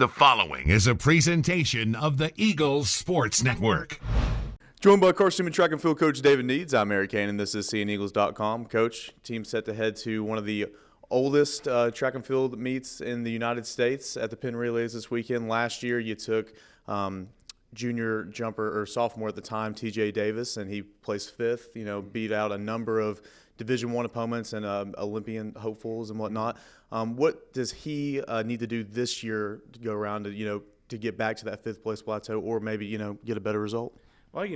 The following is a presentation of the Eagles Sports Network. Joined by Carson-Newman track and field coach David Needs, I'm Eric Cain, and this is seeandeagles.com. Coach, team set to head to one of the oldest track and field meets in the United States at the Penn Relays this weekend. Last year, you took junior jumper or sophomore at the time, TJ Davis, and he placed fifth. Beat out a number of Division I opponents and Olympian hopefuls and whatnot. What does he need to do this year to go around to get back to that fifth place plateau, or maybe get a better result? Well,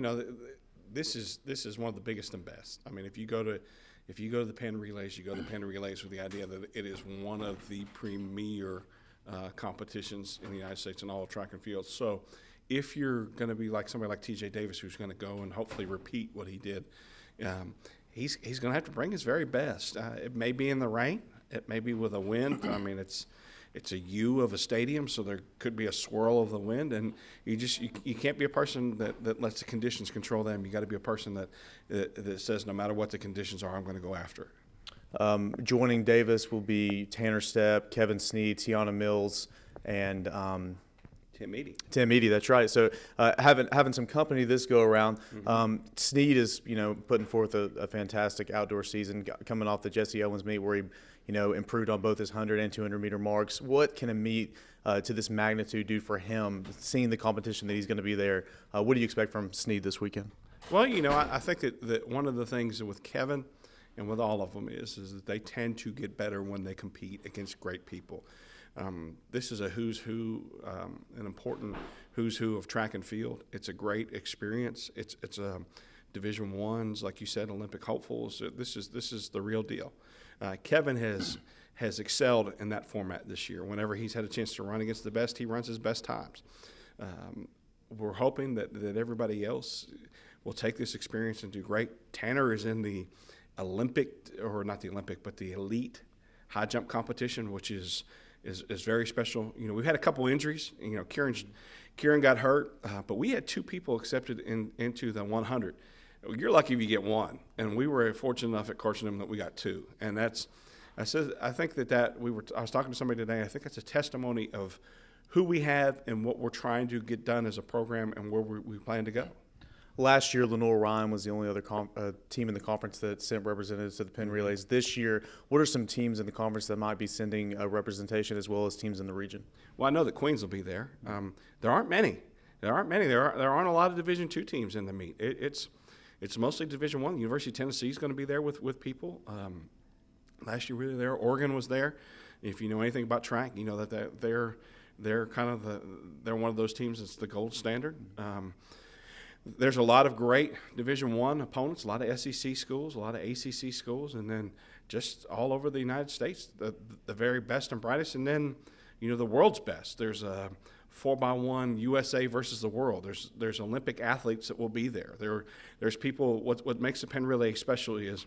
this is one of the biggest and best. I mean, if you go to the Penn Relays, you go to the Penn Relays with the idea that it is one of the premier competitions in the United States in all of track and field. So if you're going to be like somebody like TJ Davis, who's going to go and hopefully repeat what he did, he's going to have to bring his very best. It may be in the rain. It may be with a wind. I mean, it's a U of a stadium, so there could be a swirl of the wind, and you can't be a person that lets the conditions control them. You got to be a person that says no matter what the conditions are, I'm going to go after it. Joining Davis will be Tanner Stepp, Kevin Sneed, Tiana Mills, and Tim Eady, that's right. So having some company this go around. Sneed is putting forth a fantastic outdoor season, coming off the Jesse Owens meet where he improved on both his 100 and 200 meter marks. What can a meet to this magnitude do for him, seeing the competition that he's going to be there? What do you expect from Sneed this weekend? Well, I think that one of the things with Kevin and with all of them is that they tend to get better when they compete against great people. This is a who's who, an important who's who of track and field. It's a great experience. It's Division I's, like you said, Olympic hopefuls. This is the real deal. Kevin has excelled in that format this year. Whenever he's had a chance to run against the best, he runs his best times. We're hoping that everybody else will take this experience and do great. Tanner is in the Olympic, or not the Olympic, but the elite high jump competition, which is very special. We've had a couple injuries. Kieran got hurt, but we had two people accepted into the 100. You're lucky if you get one, and we were fortunate enough at Carson-Newman that we got two. And I think I was talking to somebody today. I think that's a testimony of who we have and what we're trying to get done as a program and where we plan to go. Last year, Lenore Ryan was the only other team in the conference that sent representatives to the Penn Relays. This year, what are some teams in the conference that might be sending a representation, as well as teams in the region? Well, I know that Queens will be there. There aren't many. There aren't a lot of Division II teams in the meet. It's mostly Division I. The University of Tennessee is going to be there with people. Last year we were there. Oregon was there. If you know anything about track, you know that they're kind of they're one of those teams that's the gold standard. There's a lot of great Division I opponents, a lot of SEC schools, a lot of ACC schools, and then just all over the United States, the very best and brightest, and then the world's best. There's a 4x1 USA versus the world. There's Olympic athletes that will be there. There's people. What makes the Penn Relay special is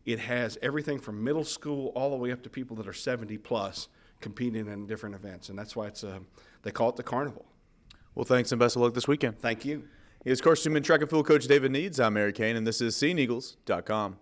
it has everything from middle school all the way up to people that are 70 plus competing in different events, and that's why they call it the Carnival. Well, thanks and best of luck this weekend. Thank you. He is Carson-Newman track and field coach David Needs. I'm Eric Cain, and this is seeandeagles.com.